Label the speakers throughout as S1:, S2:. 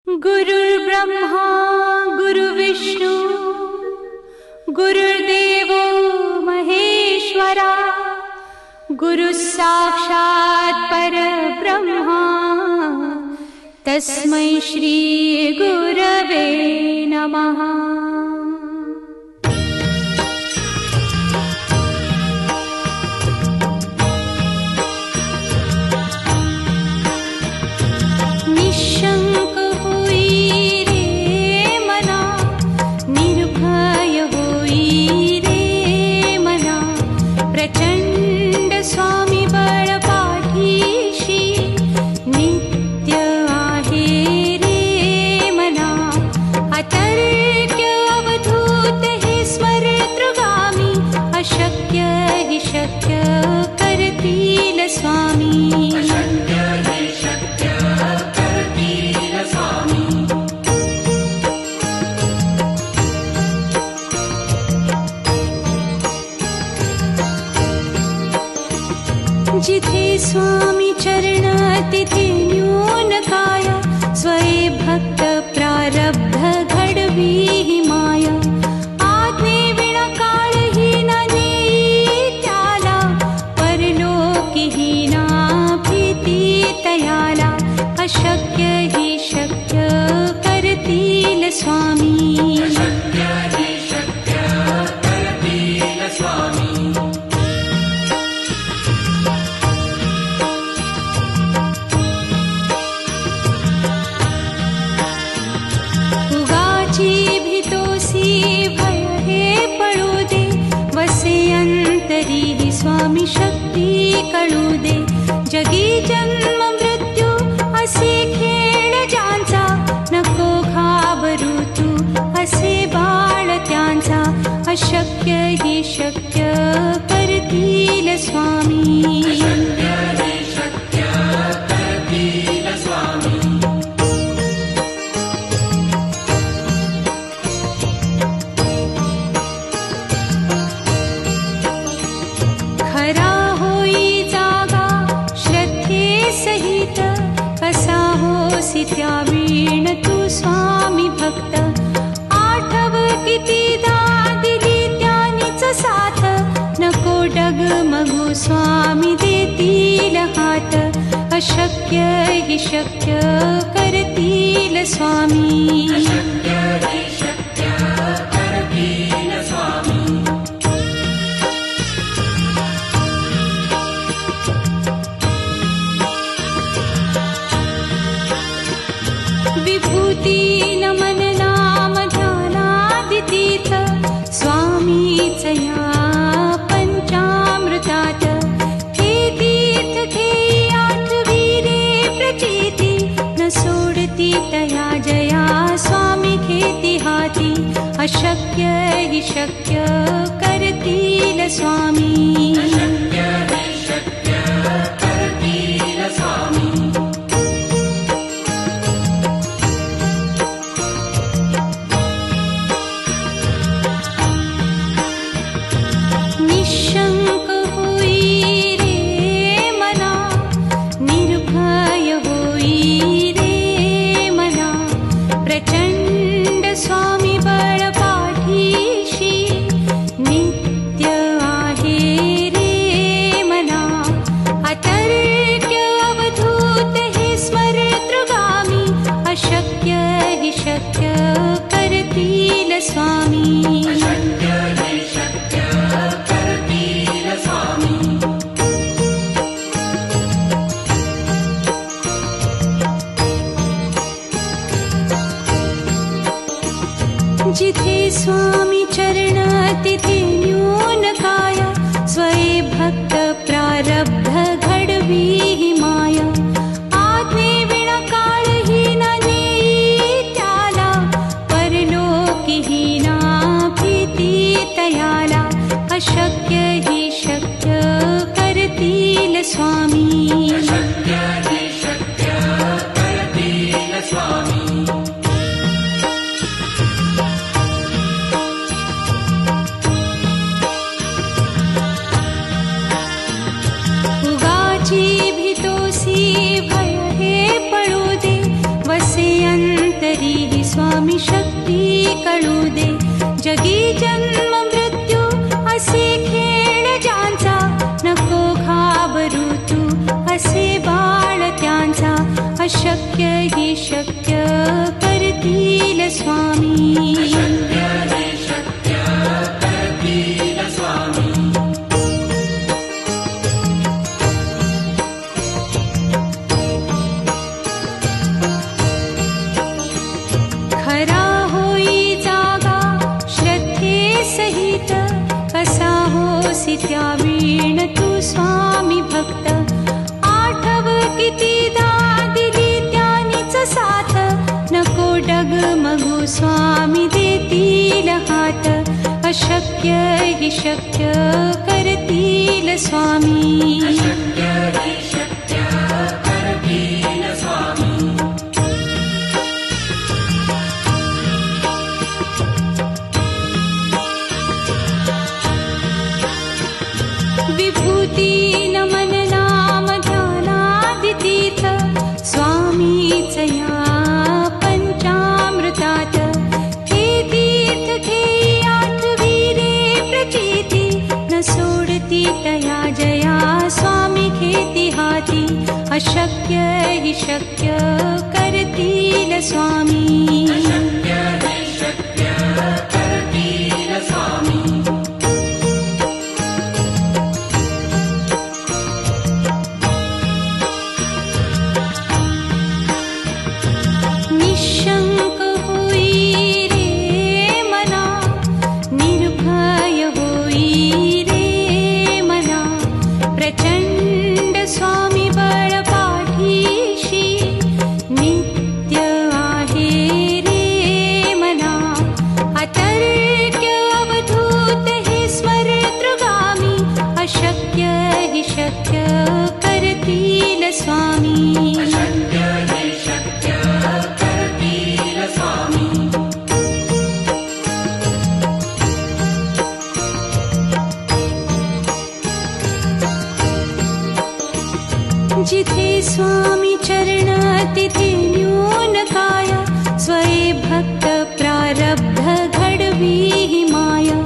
S1: गुरुर्ब्रह्मा गुरुर्विष्णू गुरुर्देवो महेश्वरा गुरुः साक्षात् परब्रह्मा तस्मै श्री गुरवे नमः। जिथे स्वामी चरण तिथे न्यून काय स्वये भक्त प्रारब्ध घडवी ही माया। आज्ञे विना काळही न नेई त्याला परलोकी ही ना भीती तयाला। अशक्य ही शक्य करतील स्वामी। स्वामी शक्ती कळू दे जगी जन्म मृत्यू असे खेळ ज्यांचा नको घाबरू तू असे बाळ त्यांचा। अशक्य ही शक्य करतील स्वामी। खरा होई जागा श्रद्धे सहित कसा होसी त्या वीण तू स्वामी भक्त। आठव कितीदा दिली त्यानीच साथ नको डगमगू स्वामी देतील हात। अशक्य ही शक्य करतील स्वामी। विभूती नमन नाम ध्यानादितीत स्वामीच या पंचामृतात। हे तीर्थ घेई आठवी रे प्रचिती न सोडती तया जया स्वामी घेती हाती। अशक्य ही शक्य करतील स्वामी। निशंक होई रे मना निर्भय होई रे मना। प्रचंड स्वामी बळ पाठीशी नित्य आहे रे मना। अतर्क्य अवधूत हे स्मरतृगामी। अशक्य ही शक्य करतील स्वामी। जिथे स्वामी चरण तिथे न्यून काय स्वये भक्त प्रारब्ध घडवी ही माया। आज्ञे विना काळही न नेई त्याला परलोकी ही ना भीती तयाला। अशक्य ही शक्य करतील स्वामी। उगाची भीतोसी भय हे पळू दे वसे अंत स्वामी शक्ती कळू दे. जगी जन्म मृत्यू असे खेळ ज्यांचा, नको घाबरू तू असे बाळ त्यांचा. अशक्य ही शक्य करतील स्वामी. खरा होई जागा श्रद्धे सहित, कसा होसी त्या वीण तू स्वामी भक्त. आठव कितीदा दिली त्यानीच साथ, नको डगमगू स्वामी देतील हात. अशक्य ही शक्य करतील स्वामी. विभूती नमन नाम ध्यानादितीर्थ, स्वामीच या पंचामृतात. हे तीर्थ घेई आठवी रे प्रचिती, न सोडती तया जया स्वामी घेती हाती. अशक्य हि शक्य करतील स्वामी. निशंक होई रे मना, निर्भय होई रे मना. प्रचंड स्वामी बळ पाठीशी, नित्य आहे रे मना. अतर्क्य अवधूत हे स्मरतृगामी, अशक्य हि शक्य करतील स्वामी. जिथे स्वामी चरण तिथे न्यून काया, स्वये भक्त प्रारब्ध घडवी ही माया.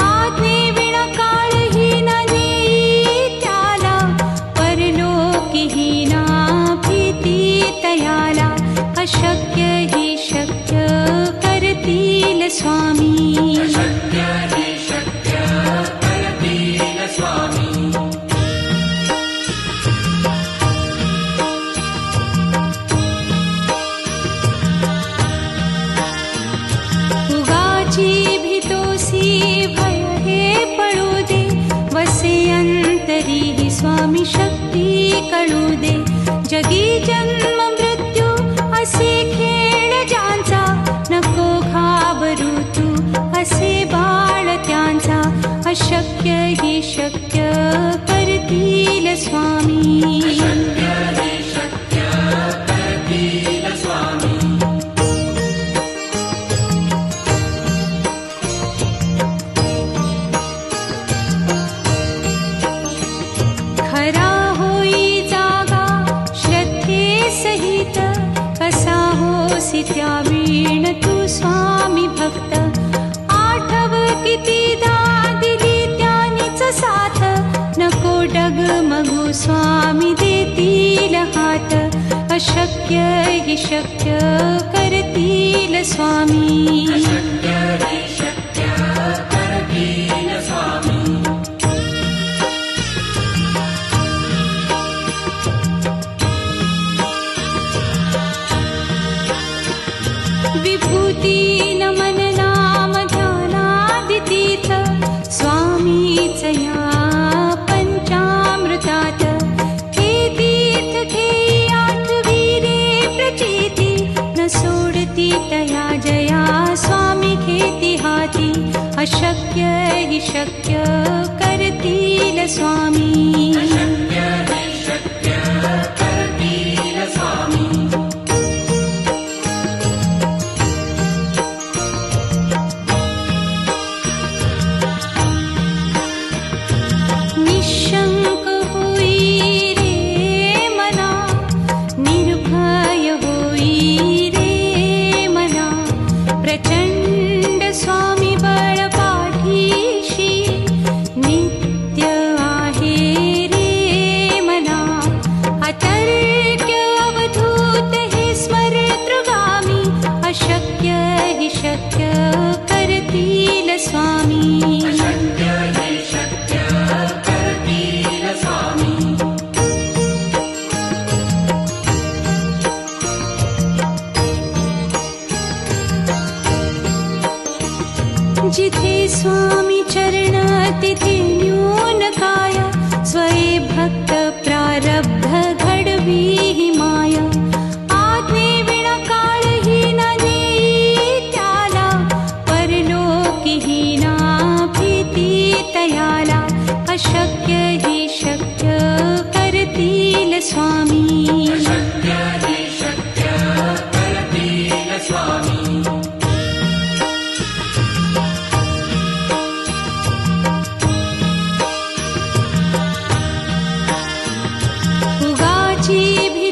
S1: आज्ञे विना काळही न नेई त्याला, परलोकी ही ना भीती तयाला. अशक्य ही शक्य करतील स्वामी. भय हे पळू दे, वसे अंतरी ही स्वामी शक्ती कळू दे. जगी जन्म मृत्यू असे खेळ ज्यांचा, नको घाबरू तू असे बाळ त्यांचा. अशक्य ही शक्य करतील स्वामी. खरा होई जागा श्रद्धे सहित, कसा होसी त्या वीण तू स्वामी भक्त. आठव कितीदा दिली त्यानीच साथ, नको डगमगू स्वामी देतील हात. अशक्य हि शक्य करतील स्वामी. विभूती नमन नाम ध्यानादितीर्थ, स्वामीच या पंचामृतात. हे तीर्थ घेई आठवी रे प्रचिती, न सोडती तया जया स्वामी घेती हाती. अशक्य हि शक्य करतील स्वामी. निशंक होई रे मना, निर्भय होई रे मना. स्वामी
S2: अशक्य हे शक्य करतील स्वामी
S1: जिथे स्वामी चरण तिथे न्यून काय स्वये भक्त प्रारब्ध घडवी ही माया आज्ञे विना काळही न नेई त्याला परलोकीही ना भीती तयाला अशक्य ही शक्य करतील स्वामी
S2: अशक्य हे शक्य करतील स्वामी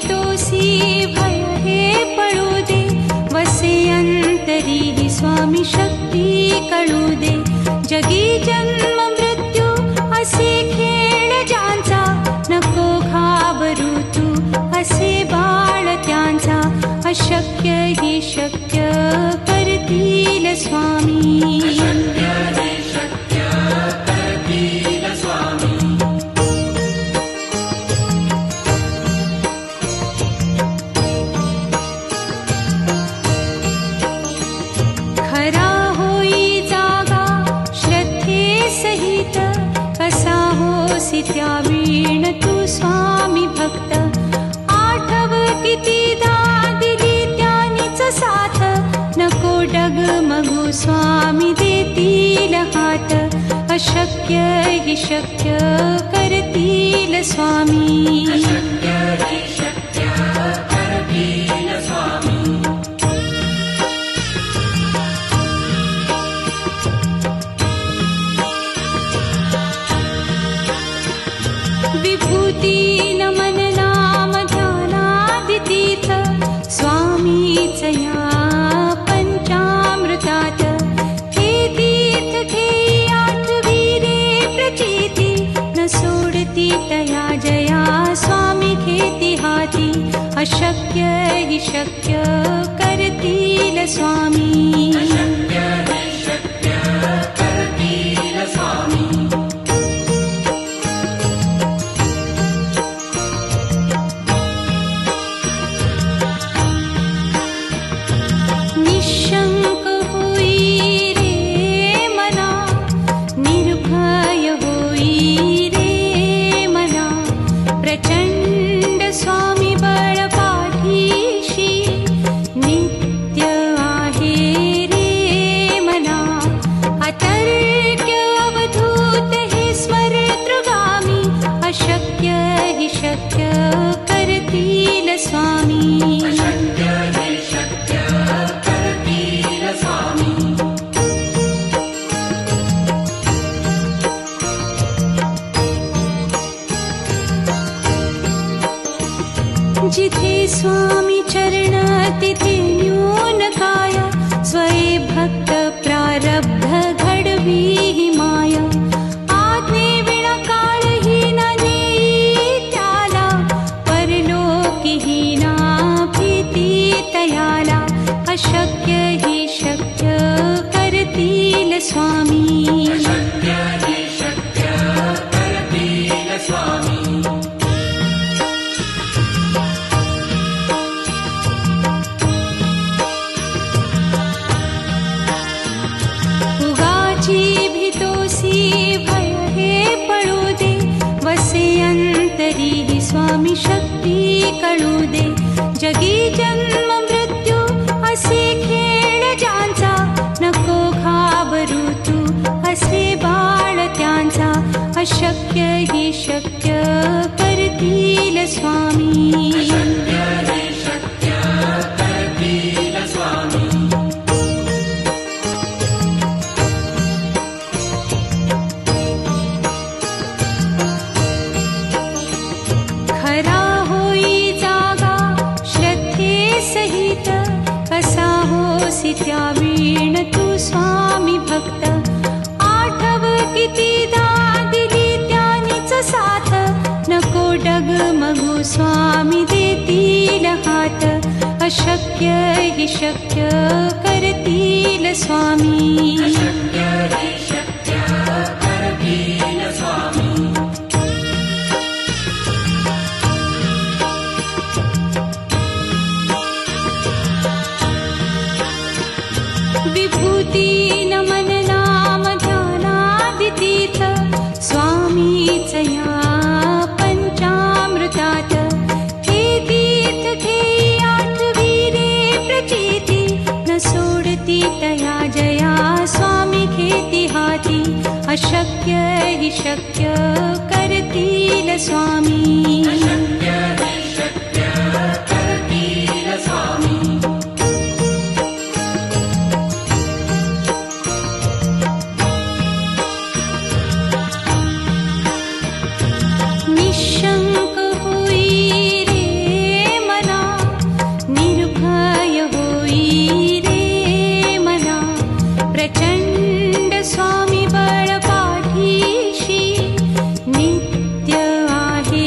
S2: भय हे पडू दे वसे अंतरी ही स्वामी शक्ती कळू दे जगी जन्म मृत्यू असे खेळ ज्यांचा नको घाबरू तू असे बाळ त्यांचा अशक्य ही शक्य करतील स्वामी अशक्य हे शक्य करतील स्वामी
S1: त्यावीण तू स्वामी भक्त आठव कितीदा दिली त्यानीच साथ नको डगमगू स्वामी देतील हात अशक्य ही शक्य करतील स्वामी
S2: अशक्य हे शक्य करतील स्वामी
S1: विभूती नमन नाम ध्यानादितीर्थ स्वामीच या पंचामृतात हे तीर्थ घेई आठवी रे प्रचिती न सोडती तया जया स्वामी घेती हाती अशक्य ही शक्य करतील स्वामी
S2: अशक्य हे शक्य करतील स्वामी
S1: निशंक होई रे मना निर्भय होई रे मना प्रचंड स्वामी बळ पाठीशी नित्य आहे रे मना अतर्क्य अवधूत हे स्मरतृगामी अशक्य हि शक्य करतील स्वामी
S2: अशक्य हे शक्य करतील स्वामी
S1: जिथे स्वामी चरण तिथे न्यून काय स्वये भक्त प्रारब्ध घडवी ही माया आज्ञे विना काळही न नेई त्याला परलोकीही ना भीती तयाला अशक्य ही शक्य करतील स्वामी
S2: अशक्य हे शक्य करतील स्वामी भय हे पडू दे वसे अंतरी ही स्वामी शक्ती कळू दे जगी जन्म मृत्यू असे खेळ ज्यांचा नको घाबरू तू असे बाळ त्यांचा अशक्य ही शक्य करतील स्वामी अशक्य हे शक्य करतील स्वामी
S1: खरा होई जागा श्रद्धे सहित कसा होसी त्यावीण तू स्वामी भक्त आठव कितीदा दिली त्यानीच साथ नको डगमगू स्वामी देतील हात अशक्य हि शक्य करतील स्वामी. विभूती नमन नाम ध्यानादितीर्थ स्वामीच या पंचामृतात. हे तीर्थ घेई आठविरे प्रचिती, न सोडती तया जया स्वामी घेती हाती. अशक्य हि शक्य करतील स्वामी. निशंक होई रे मना, निर्भय होई रे मना. प्रचंड स्वामी बळ पाठीशी, नित्य आहे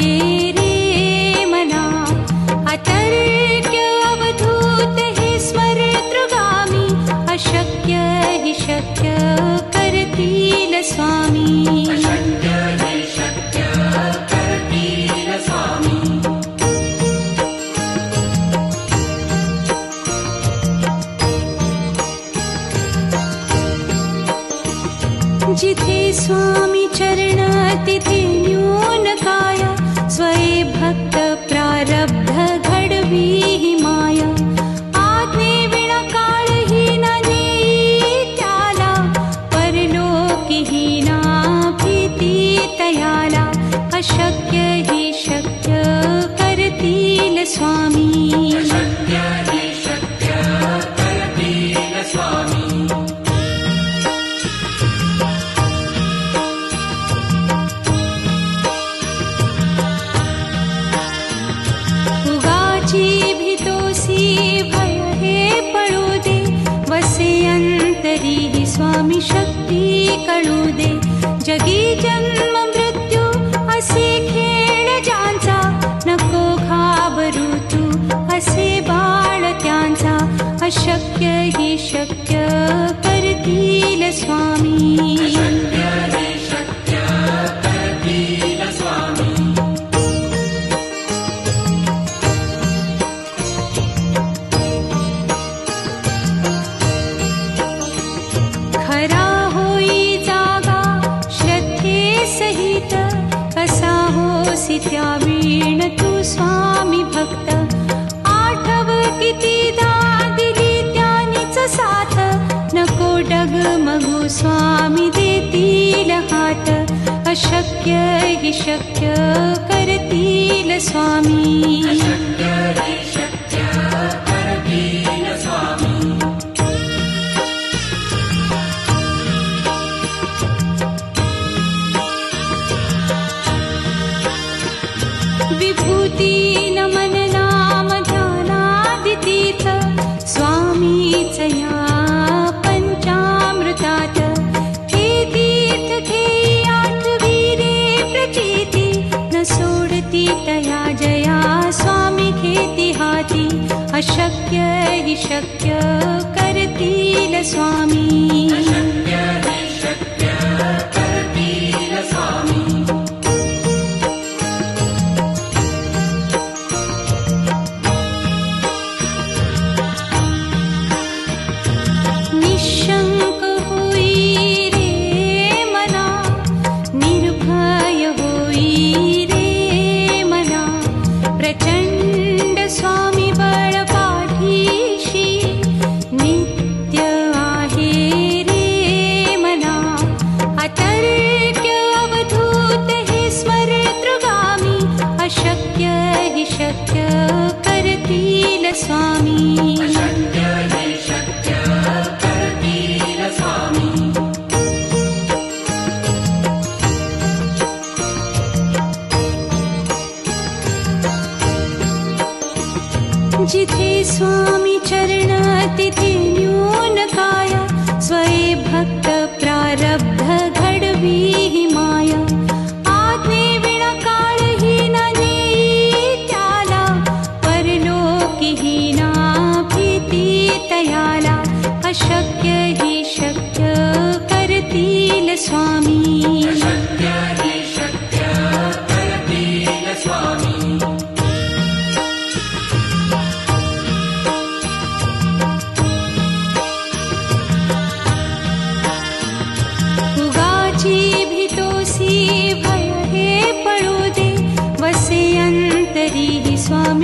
S1: रे मना. अतर्क्य अवधूत हे स्मरतृगामी, अशक्य हि शक्य करतील स्वामी. जिथे स्वामी चरण तिथे न्यून काया, स्वये भक्त प्रारब्ध घडवी ही माया. आज्ञे विना काळहीन नेई त्याला, परलोकीहीना भीती तयाला. अशक्य हि शक्य करतील स्वामी. भय हे पळू दे, वसे अंतरी ही स्वामी शक्ती कळू दे. जगी जन्म मृत्यू असे खेळ ज्यांचा, नको घाबरू तू असे बाळ त्यांचा. अशक्य हि शक्य करतील स्वामी. खरा होई जागा श्रद्धे सहित, कसा होसी त्या वीण तू स्वामी भक्त. आठव कितीदा दिली त्यानीच साथ, नको डगमगू स्वामी देतील हात. अशक्य हि शक्य करतील स्वामी. विभूती नमन नाम ध्यानादितीर्थ स्वामीच या पंचामृतात. हे तीर्थ घेई आठविरे प्रचिती, न सोडती तया जया स्वामी घेती हाती. अशक्य हि शक्य करतील स्वामी. निशंक होई रे मना, निर्भय होई रे मना. प्रचंड स्वामी बळ पाठीशी, नित्य आहे रे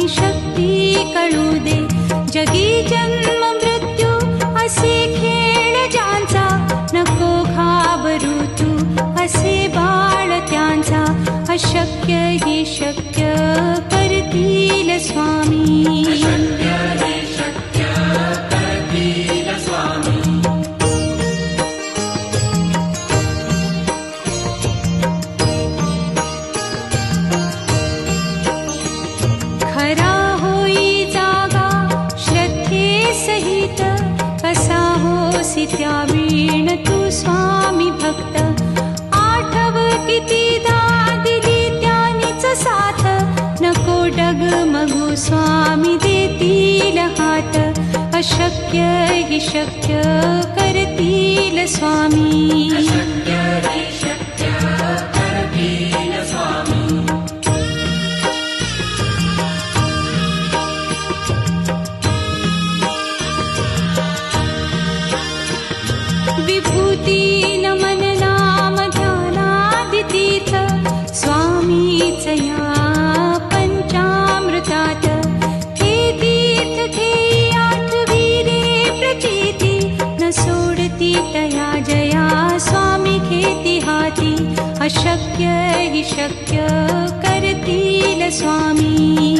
S2: शक्ती कळू दे. जगी जन्म मृत्यू असे खेळ ज्यांचा, नको घाबरू तू असे बाळ त्यांचा. अशक्य ही शक्य करतील स्वामी. खरा होई जागा श्रद्धे सहित, कसा होसी त्या वीण तू स्वामी भक्त. आठव कितीदा दिली त्यानीच साथ, नको डगमगू स्वामी देतील हात. अशक्य ही शक्य करतील स्वामी. विभूती नमन नाम ध्यानादितीर्थ, स्वामीच या पंचामृतात. हे तीर्थ घेई आठवी रे प्रचिती, न सोडती तया जया स्वामी घेती हाती. अशक्य ही शक्य करतील स्वामी.